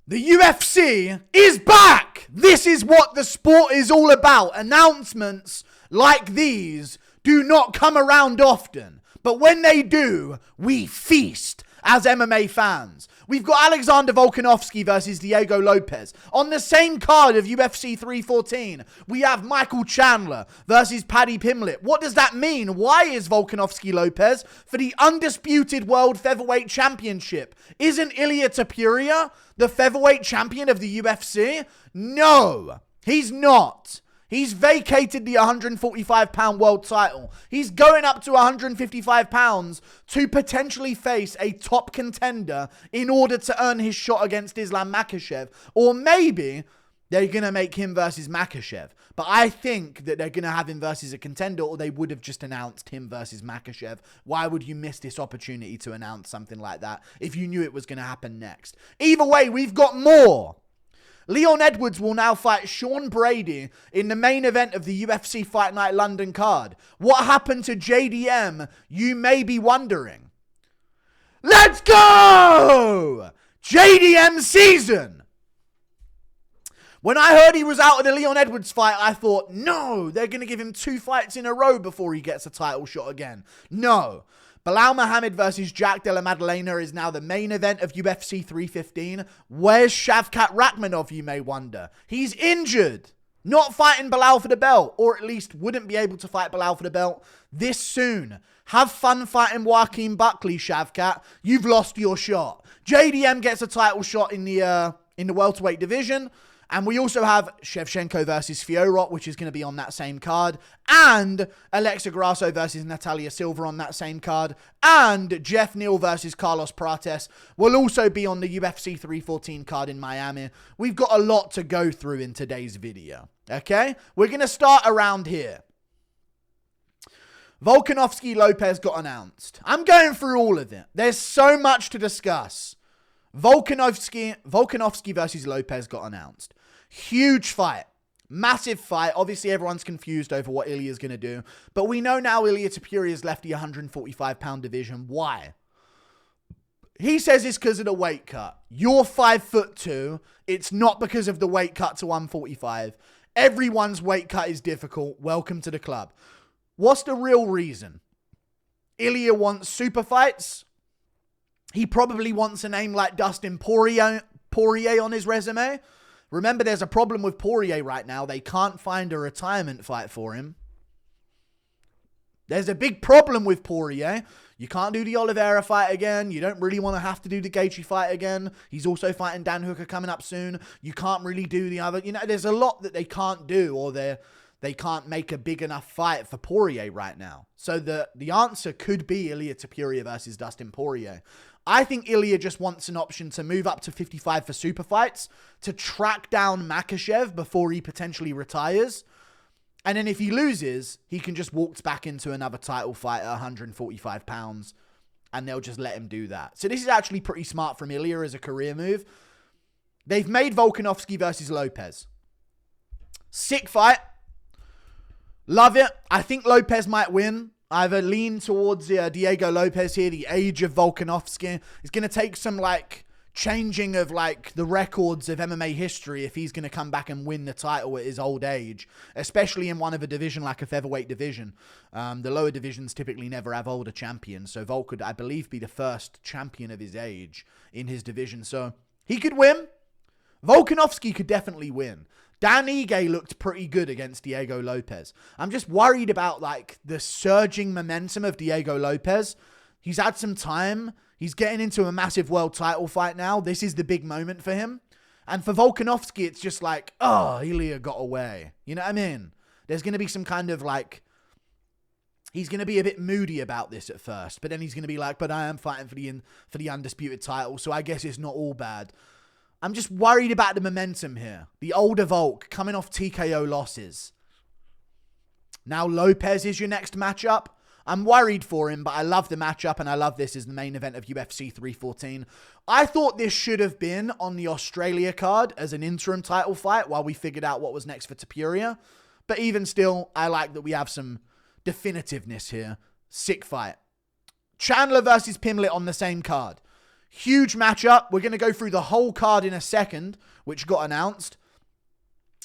The UFC is back! This is what the sport is all about. Announcements like these do not come around often. But when they do, we feast as MMA fans. We've got Alexander Volkanovski versus Diego Lopes. On the same card of UFC 314, we have Michael Chandler versus Paddy Pimblett. What does that mean? Why is Volkanovski Lopes for the undisputed World Featherweight Championship? Isn't Ilia Topuria the featherweight champion of the UFC? No, he's not. He's vacated the 145-pound world title. He's going up to 155 pounds to potentially face a top contender in order to earn his shot against Islam Makhachev. Or maybe they're going to make him versus Makhachev. But I think that they're going to have him versus a contender, or they would have just announced him versus Makhachev. Why would you miss this opportunity to announce something like that if you knew it was going to happen next? Either way, we've got more. Leon Edwards will now fight Sean Brady in the main event of the UFC Fight Night London card. What happened to JDM, you may be wondering. Let's go! JDM season! When I heard he was out of the Leon Edwards fight, I thought, no, they're going to give him 2 fights in a row before he gets a title shot again. No. Bilal Muhammad versus Della Maddalena is now the main event of UFC 315. Where's Shavkat Rakhmonov, you may wonder? He's injured. Not fighting Bilal for the belt, or at least wouldn't be able to fight Bilal for the belt this soon. Have fun fighting Joaquin Buckley, Shavkat. You've lost your shot. JDM gets a title shot in the welterweight division. And we also have Shevchenko versus Fiorot, which is going to be on that same card. And Alexa Grasso versus Natalia Silva on that same card. And Jeff Neal versus Carlos Prates will also be on the UFC 314 card in Miami. We've got a lot to go through in today's video. Okay? We're going to start around here. Volkanovski Lopes got announced. I'm going through all of it. There's so much to discuss. Volkanovski versus Lopes got announced. Huge fight. Massive fight. Obviously, everyone's confused over what Ilia's going to do. But we know now Ilia Topuria has left the 145-pound division. Why? He says it's because of the weight cut. You're 5'2". It's not because of the weight cut to 145. Everyone's weight cut is difficult. Welcome to the club. What's the real reason? Ilia wants super fights. He probably wants a name like Dustin Poirier on his resume. Remember, there's a problem with Poirier right now. They can't find a retirement fight for him. There's a big problem with Poirier. You can't do the Oliveira fight again. You don't really want to have to do the Gaethje fight again. He's also fighting Dan Hooker coming up soon. You can't really do the other. You know, there's a lot that they can't do, or they can't make a big enough fight for Poirier right now. So the answer could be Ilia Topuria versus Dustin Poirier. I think Ilia just wants an option to move up to 55 for super fights, to track down Makhachev before he potentially retires. And then if he loses, he can just walk back into another title fight at 145 pounds, and they'll just let him do that. So this is actually pretty smart from Ilia as a career move. They've made Volkanovski versus Lopes. Sick fight. Love it. I think Lopes might win. I have a lean towards Diego Lopes here. The age of Volkanovski. It's going to take some changing of the records of MMA history if he's going to come back and win the title at his old age, especially in one of a division like a featherweight division. The lower divisions typically never have older champions, so Volk could, I believe, be the first champion of his age in his division. So he could win. Volkanovski could definitely win. Dan Ige looked pretty good against Diego Lopes. I'm just worried about the surging momentum of Diego Lopes. He's had some time. He's getting into a massive world title fight now. This is the big moment for him. And for Volkanovski, it's just oh, Ilia got away. You know what I mean? There's going to be some kind of he's going to be a bit moody about this at first, but then he's going to be but I am fighting for the undisputed title, so I guess it's not all bad. I'm just worried about the momentum here. The older Volk coming off TKO losses. Now Lopes is your next matchup. I'm worried for him, but I love the matchup, and I love this as the main event of UFC 314. I thought this should have been on the Australia card as an interim title fight while we figured out what was next for Topuria. But even still, I like that we have some definitiveness here. Sick fight. Chandler versus Pimblett on the same card. Huge matchup. We're going to go through the whole card in a second, which got announced.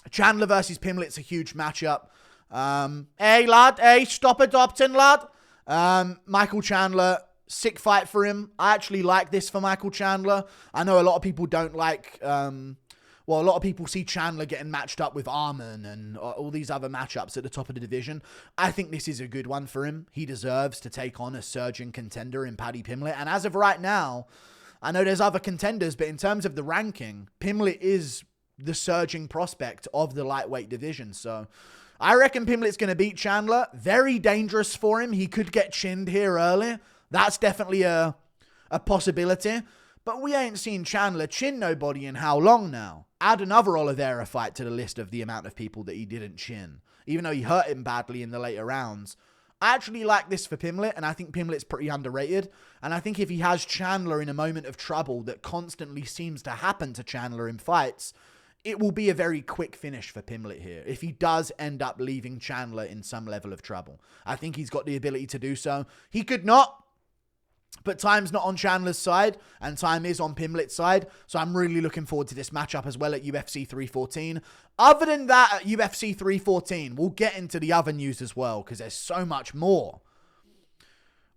Chandler versus Pimblett's a huge matchup. Hey, lad. Hey, stop adopting, lad. Michael Chandler, sick fight for him. I actually like this for Michael Chandler. I know a lot of people don't like... a lot of people see Chandler getting matched up with Arman and all these other matchups at the top of the division. I think this is a good one for him. He deserves to take on a surging contender in Paddy Pimblett. And as of right now, I know there's other contenders, but in terms of the ranking, Pimblett is the surging prospect of the lightweight division. So I reckon Pimblett's going to beat Chandler. Very dangerous for him. He could get chinned here early. That's definitely a possibility. But we ain't seen Chandler chin nobody in how long now? Add another Oliveira fight to the list of the amount of people that he didn't chin, even though he hurt him badly in the later rounds. I actually like this for Pimblett, and I think Pimblett's pretty underrated. And I think if he has Chandler in a moment of trouble that constantly seems to happen to Chandler in fights, it will be a very quick finish for Pimblett here. If he does end up leaving Chandler in some level of trouble, I think he's got the ability to do so. He could not. But time's not on Chandler's side, and time is on Pimblett's side. So I'm really looking forward to this matchup as well at UFC 314. Other than that, at UFC 314, we'll get into the other news as well, because there's so much more.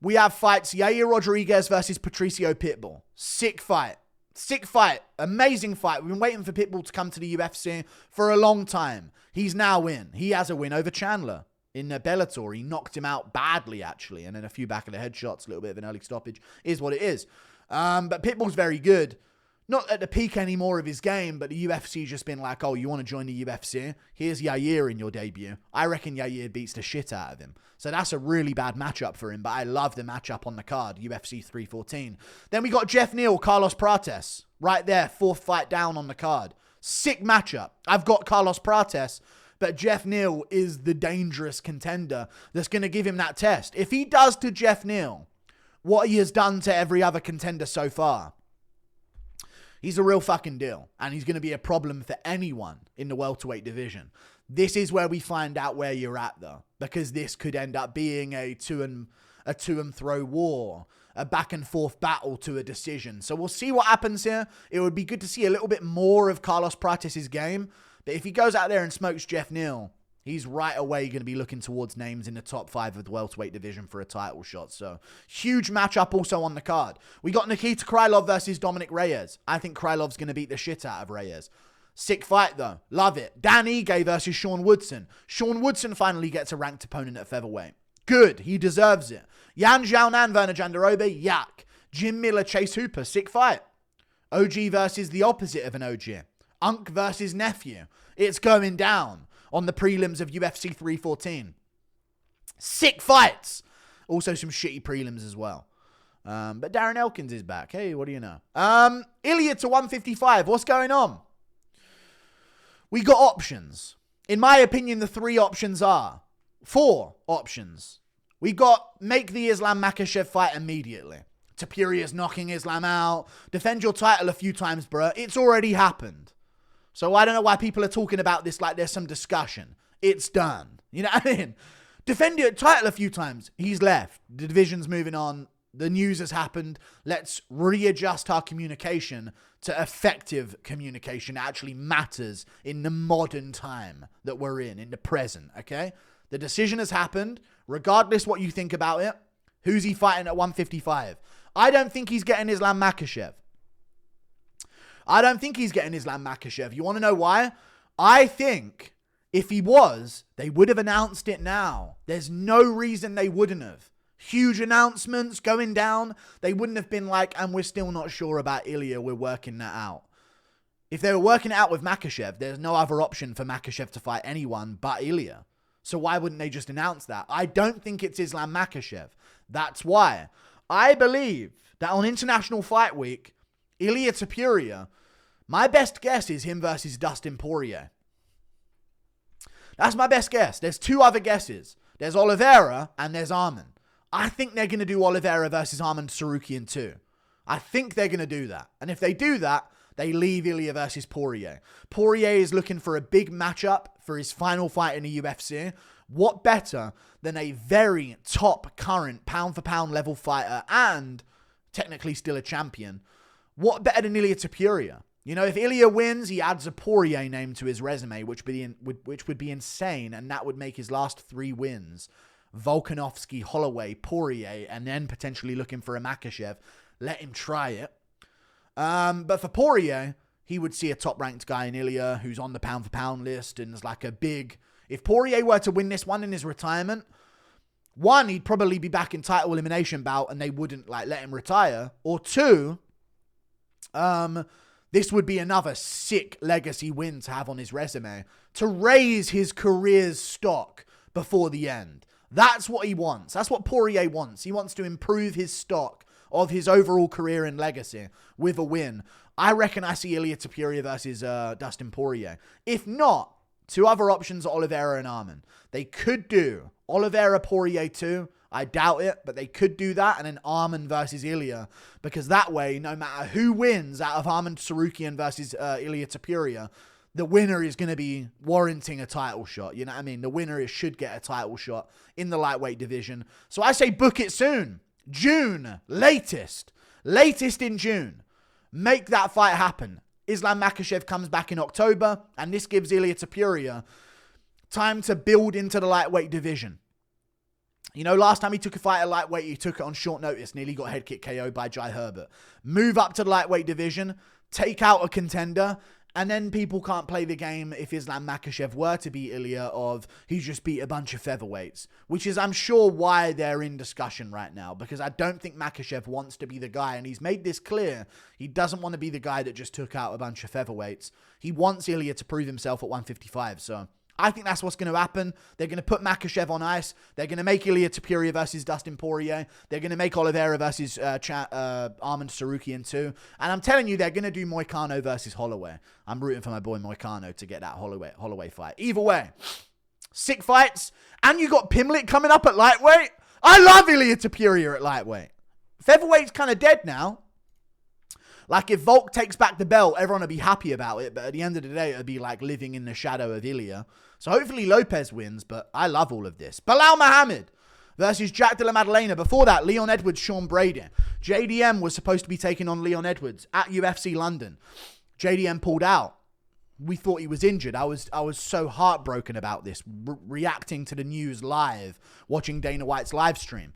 We have fights, Yair Rodriguez versus Patricio Pitbull. Sick fight. Sick fight. Amazing fight. We've been waiting for Pitbull to come to the UFC for a long time. He's now in. He has a win over Chandler. In Bellator, he knocked him out badly, actually. And then a few back of the head shots, a little bit of an early stoppage, is what it is. But Pitbull's very good. Not at the peak anymore of his game, but the UFC's just been like, oh, you want to join the UFC? Here's Yair in your debut. I reckon Yair beats the shit out of him. So that's a really bad matchup for him, but I love the matchup on the card, UFC 314. Then we got Jeff Neal, Carlos Prates. Right there, fourth fight down on the card. Sick matchup. I've got Carlos Prates, but Jeff Neal is the dangerous contender that's going to give him that test. If he does to Jeff Neal what he has done to every other contender so far, he's a real fucking deal. And he's going to be a problem for anyone in the welterweight division. This is where we find out where you're at, though. Because this could end up being a to and throw war. A back and forth battle to a decision. So we'll see what happens here. It would be good to see a little bit more of Carlos Prates' game. But if he goes out there and smokes Jeff Neal, he's right away going to be looking towards names in the top 5 of the welterweight division for a title shot. So, huge matchup also on the card. We got Nikita Krylov versus Dominic Reyes. I think Krylov's going to beat the shit out of Reyes. Sick fight, though. Love it. Dan Ige versus Sean Woodson. Sean Woodson finally gets a ranked opponent at featherweight. Good. He deserves it. Yan Xiaonan, Werner Jandiroba. Yak. Jim Miller, Chase Hooper. Sick fight. OG versus the opposite of an OG. Unk versus Nephew. It's going down on the prelims of UFC 314. Sick fights. Also some shitty prelims as well. But Darren Elkins is back. Hey, what do you know? Ilia to 155. What's going on? We got options. In my opinion, the 4 options. We got make the Islam Makhachev fight immediately. Topuria's knocking Islam out. Defend your title a few times, bruh. It's already happened. So I don't know why people are talking about this like there's some discussion. It's done. You know what I mean? Defend your title a few times. He's left. The division's moving on. The news has happened. Let's readjust our communication to effective communication that actually matters in the modern time that we're in the present, okay? The decision has happened. Regardless what you think about it, who's he fighting at 155? I don't think he's getting Islam Makhachev. I don't think he's getting Islam Makhachev. You want to know why? I think if he was, they would have announced it now. There's no reason they wouldn't have. Huge announcements going down. They wouldn't have been like, and we're still not sure about Ilia. We're working that out. If they were working it out with Makhachev, there's no other option for Makhachev to fight anyone but Ilia. So why wouldn't they just announce that? I don't think it's Islam Makhachev. That's why. I believe that on International Fight Week, Ilia Topuria, my best guess is him versus Dustin Poirier. That's my best guess. There's 2 other guesses. There's Oliveira and there's Arman. I think they're going to do Oliveira versus Arman Tsarukyan too. I think they're going to do that. And if they do that, they leave Ilia versus Poirier. Poirier is looking for a big matchup for his final fight in the UFC. What better than a very top current pound for pound level fighter and technically still a champion What better than Ilia Topuria? You know, if Ilia wins, he adds a Poirier name to his resume, which would be insane, and that would make his last 3 wins Volkanovski, Holloway, Poirier, and then potentially looking for a Makhachev. Let him try it. But for Poirier, he would see a top-ranked guy in Ilia who's on the pound-for-pound list and is like a big... If Poirier were to win this one in his retirement, 1, he'd probably be back in title elimination bout and they wouldn't like let him retire. Or 2, this would be another sick legacy win to have on his resume to raise his career's stock before the end. That's what he wants. That's what Poirier wants. He wants to improve his stock of his overall career and legacy with a win. I reckon I see Ilia Topuria versus Dustin Poirier. If not, 2 other options are Oliveira and Arman. They could do Oliveira Poirier 2. I doubt it, but they could do that, and then Arman versus Ilia, because that way, no matter who wins out of Arman Tsarukyan versus Ilia Topuria, the winner is going to be warranting a title shot. You know what I mean? The winner should get a title shot in the lightweight division. So I say book it soon. June, latest. Latest in June. Make that fight happen. Islam Makhachev comes back in October, and this gives Ilia Topuria time to build into the lightweight division. You know, last time he took a fight at lightweight, he took it on short notice, nearly got head kick KO by Jai Herbert. Move up to the lightweight division, take out a contender, and then people can't play the game if Islam Makhachev were to beat Ilia of he just beat a bunch of featherweights, which is, I'm sure, why they're in discussion right now, because I don't think Makhachev wants to be the guy, and he's made this clear. He doesn't want to be the guy that just took out a bunch of featherweights. He wants Ilia to prove himself at 155, so I think that's what's going to happen. They're going to put Makhachev on ice. They're going to make Ilia Topuria versus Dustin Poirier. They're going to make Oliveira versus Arman Tsarukyan too. And I'm telling you, they're going to do Moicano versus Holloway. I'm rooting for my boy Moicano to get that Holloway fight. Either way, sick fights. And you got Pimblett coming up at lightweight. I love Ilia Topuria at lightweight. Featherweight's kind of dead now. Like, if Volk takes back the belt, everyone will be happy about it. But at the end of the day, it'll be like living in the shadow of Ilia. So hopefully Lopes wins, but I love all of this. Belal Muhammad versus Jack Della Maddalena. Before that, Leon Edwards, Sean Brady. JDM was supposed to be taking on Leon Edwards at UFC London. JDM pulled out. We thought he was injured. I was so heartbroken about this, reacting to the news live, watching Dana White's live stream.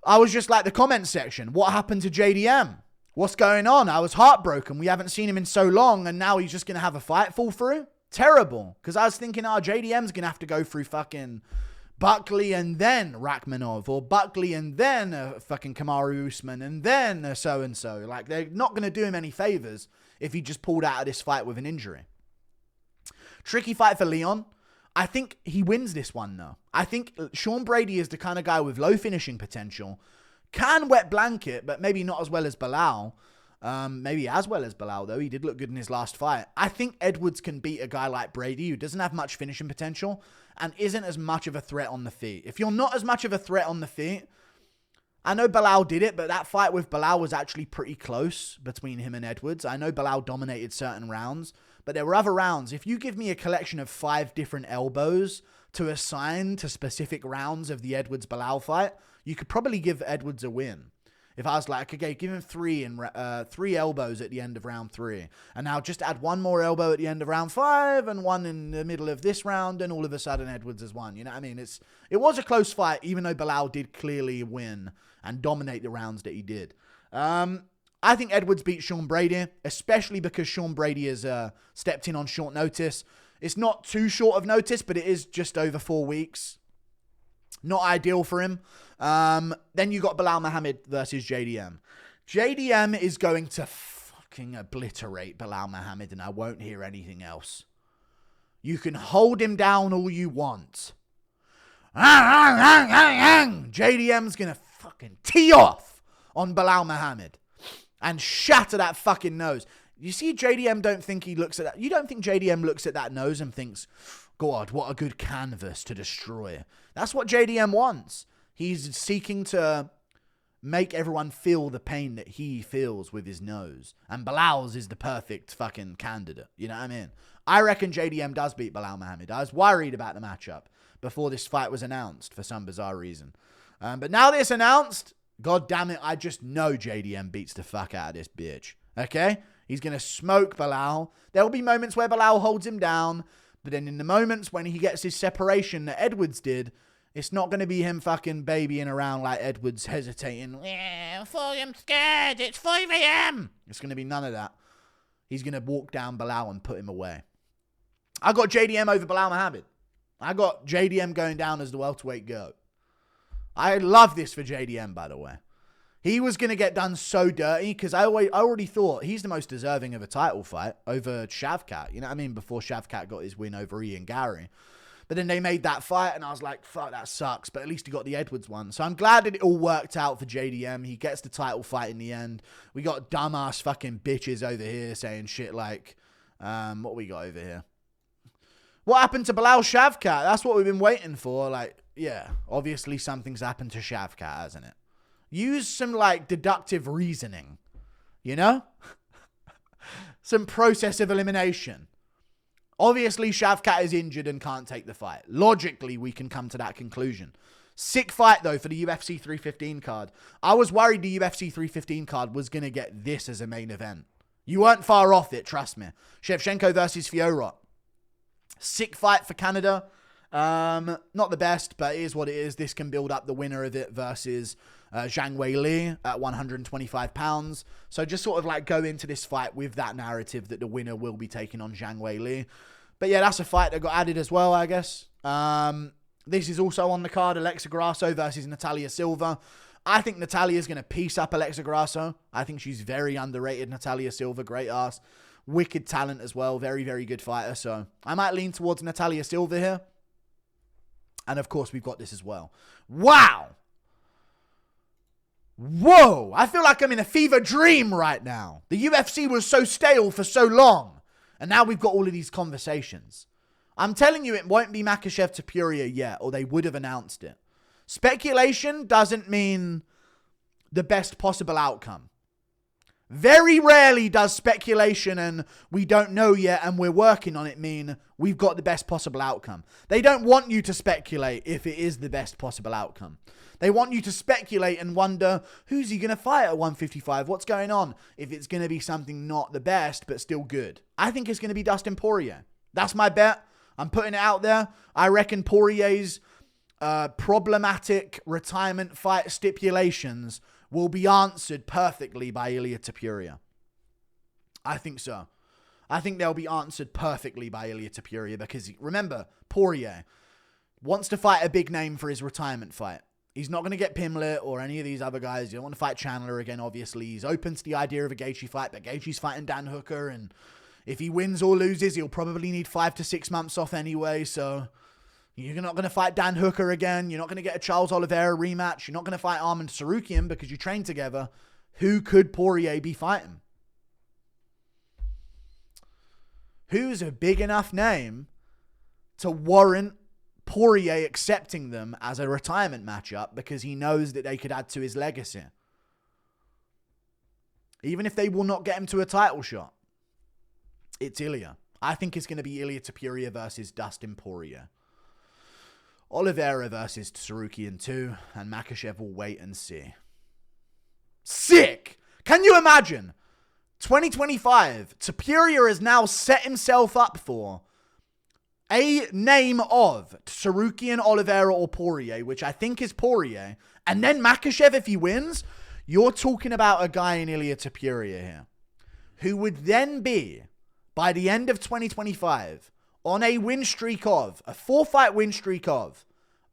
I was just like the comment section. What happened to JDM? What's going on? I was heartbroken. We haven't seen him in so long, and now he's just going to have a fight fall through? Terrible. Because I was thinking, JDM's going to have to go through fucking Buckley and then Rakhmonov, or Buckley and then fucking Kamaru Usman, and then so-and-so. Like, they're not going to do him any favors if he just pulled out of this fight with an injury. Tricky fight for Leon. I think he wins this one, though. I think Sean Brady is the kind of guy with low finishing potential. Can wet blanket, but maybe not as well as Belal. Maybe as well as Belal, though. He did look good in his last fight. I think Edwards can beat a guy like Brady, who doesn't have much finishing potential and isn't as much of a threat on the feet. If you're not as much of a threat on the feet, I know Belal did it, but that fight with Belal was actually pretty close between him and Edwards. I know Belal dominated certain rounds, but there were other rounds. If you give me a collection of 5 different elbows to assign to specific rounds of the Edwards-Belal fight, you could probably give Edwards a win. If I was like, okay, give him 3 elbows at the end of round 3. And now just add 1 more elbow at the end of round 5 and 1 in the middle of this round, and all of a sudden Edwards has won. You know what I mean? It was a close fight, even though Belal did clearly win and dominate the rounds that he did. I think Edwards beat Sean Brady, especially because Sean Brady has stepped in on short notice. It's not too short of notice, but it is just over 4 weeks. Not ideal for him. Then you got Belal Muhammad versus JDM. JDM is going to fucking obliterate Belal Muhammad, and I won't hear anything else. You can hold him down all you want. JDM's going to fucking tee off on Belal Muhammad and shatter that fucking nose. You see, JDM don't think he looks at that. You don't think JDM looks at that nose and thinks, God, what a good canvas to destroy. That's what JDM wants. He's seeking to make everyone feel the pain that he feels with his nose. And Belal's is the perfect fucking candidate. You know what I mean? I reckon JDM does beat Belal Muhammad. I was worried about the matchup before this fight was announced for some bizarre reason. But now that it's announced, God damn it, I just know JDM beats the fuck out of this bitch. Okay? He's going to smoke Belal. There will be moments where Belal holds him down, but then in the moments when he gets his separation that Edwards did, it's not going to be him fucking babying around like Edwards hesitating. Yeah, I'm scared. It's 5 a.m. It's going to be none of that. He's going to walk down Belal and put him away. I got JDM over Belal Muhammad. I got JDM going down as the welterweight GOAT. I love this for JDM, by the way. He was going to get done so dirty because I already thought he's the most deserving of a title fight over Shavkat. You know what I mean? Before Shavkat got his win over Ian Gary. But then they made that fight and I was like, fuck, that sucks. But at least he got the Edwards one. So I'm glad that it all worked out for JDM. He gets the title fight in the end. We got dumbass fucking bitches over here saying shit like, what we got over here? What happened to Belal Shavkat? That's what we've been waiting for. Like, yeah, obviously something's happened to Shavkat, hasn't it? Use some, like, deductive reasoning, you know? Some process of elimination. Obviously, Shavkat is injured and can't take the fight. Logically, we can come to that conclusion. Sick fight, though, for the UFC 315 card. I was worried the UFC 315 card was going to get this as a main event. You weren't far off it, trust me. Shevchenko versus Fiorot. Sick fight for Canada. Not the best, but it is what it is. This can build up the winner of it versus Zhang Weili at 125 pounds. So just sort of like go into this fight with that narrative that the winner will be taking on Zhang Weili. But yeah, that's a fight that got added as well, I guess. This is also on the card, Alexa Grasso versus Natalia Silva. I think Natalia's going to piece up Alexa Grasso. I think she's very underrated, Natalia Silva, great ass. Wicked talent as well, very, very good fighter. So I might lean towards Natalia Silva here. And of course, we've got this as well. Wow! Whoa! I feel like I'm in a fever dream right now. The UFC was so stale for so long. And now we've got all of these conversations. I'm telling you, it won't be Makhachev Topuria yet, or they would have announced it. Speculation doesn't mean the best possible outcome. Very rarely does speculation and we don't know yet and we're working on it mean we've got the best possible outcome. They don't want you to speculate if it is the best possible outcome. They want you to speculate and wonder, who's he going to fight at 155? What's going on? If it's going to be something not the best, but still good. I think it's going to be Dustin Poirier. That's my bet. I'm putting it out there. I reckon Poirier's problematic retirement fight stipulations will be answered perfectly by Ilia Topuria. I think so. I think they'll be answered perfectly by Ilia Topuria because, remember, Poirier wants to fight a big name for his retirement fight. He's not going to get Pimblett or any of these other guys. He don't want to fight Chandler again, obviously. He's open to the idea of a Gaethje fight, but Gaethje's fighting Dan Hooker, and if he wins or loses, he'll probably need 5 to 6 months off anyway, so you're not going to fight Dan Hooker again. You're not going to get a Charles Oliveira rematch. You're not going to fight Arman Tsarukyan because you train together. Who could Poirier be fighting? Who's a big enough name to warrant Poirier accepting them as a retirement matchup because he knows that they could add to his legacy? Even if they will not get him to a title shot. It's Ilia. I think it's going to be Ilia Topuria versus Dustin Poirier. Oliveira versus Tsarukyan 2, and Makhachev will wait and see. Sick! Can you imagine? 2025, Topuria has now set himself up for a name of Tsarukyan, Oliveira, or Poirier, which I think is Poirier, and then Makhachev if he wins. You're talking about a guy in Ilia Topuria here, who would then be, by the end of 2025, on a win streak of, a 4-fight win streak of,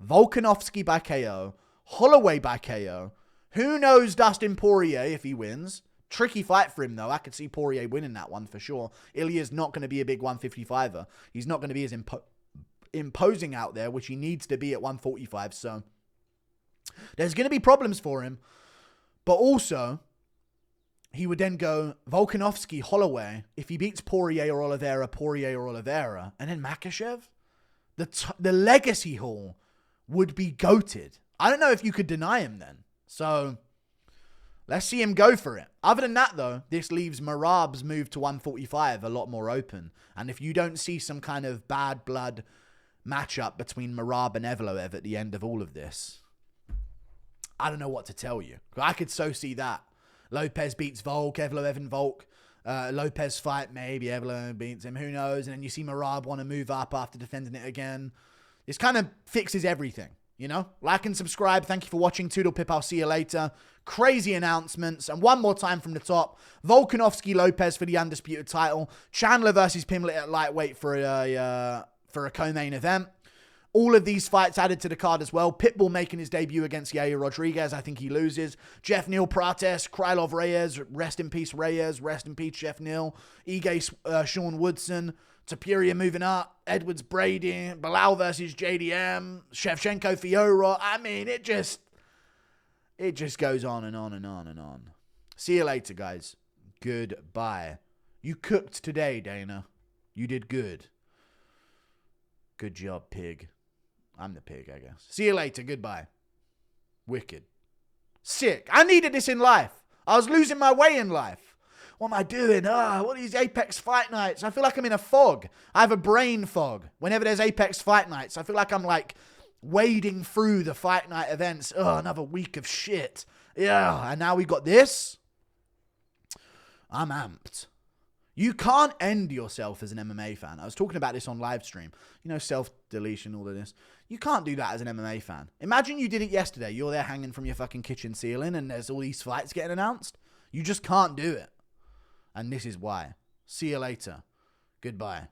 Volkanovski by KO, Holloway by KO. Who knows Dustin Poirier if he wins? Tricky fight for him, though. I could see Poirier winning that one for sure. Ilia's not going to be a big 155er. He's not going to be as imposing out there, which he needs to be at 145. So there's going to be problems for him. But also, he would then go Volkanovski, Holloway. If he beats Poirier or Oliveira, and then Makhachev, the legacy haul would be goated. I don't know if you could deny him then. So let's see him go for it. Other than that, though, this leaves Merab's move to 145 a lot more open. And if you don't see some kind of bad blood matchup between Merab and Evloev at the end of all of this, I don't know what to tell you. I could so see that. Lopes beats Volk, Evlo, Evan Volk. Lopes fight, maybe Evlo beats him, who knows? And then you see Merab want to move up after defending it again. This kind of fixes everything, you know? Like and subscribe. Thank you for watching. Toodle pip. I'll see you later. Crazy announcements. And one more time from the top. Volkanovski, Lopes for the undisputed title. Chandler versus Pimblett at lightweight for a co-main event. All of these fights added to the card as well. Pitbull making his debut against Yair Rodriguez. I think he loses. Jeff Neal, Prates, Krylov, Reyes. Rest in peace, Reyes. Rest in peace, Jeff Neal. Ige, Sean Woodson. Topuria moving up. Edwards, Brady. Bilal versus JDM. Shevchenko, Fiorot. I mean, it just goes on and on and on and on. See you later, guys. Goodbye. You cooked today, Dana. You did good. Good job, pig. I'm the pig, I guess. See you later. Goodbye. Wicked. Sick. I needed this in life. I was losing my way in life. What am I doing? What are these Apex fight nights? I feel like I'm in a fog. I have a brain fog. Whenever there's Apex fight nights, I feel like I'm like wading through the fight night events. Another week of shit. Yeah, and now we got this. I'm amped. You can't end yourself as an MMA fan. I was talking about this on live stream. You know, self-deletion, all of this. You can't do that as an MMA fan. Imagine you did it yesterday. You're there hanging from your fucking kitchen ceiling and there's all these fights getting announced. You just can't do it. And this is why. See you later. Goodbye.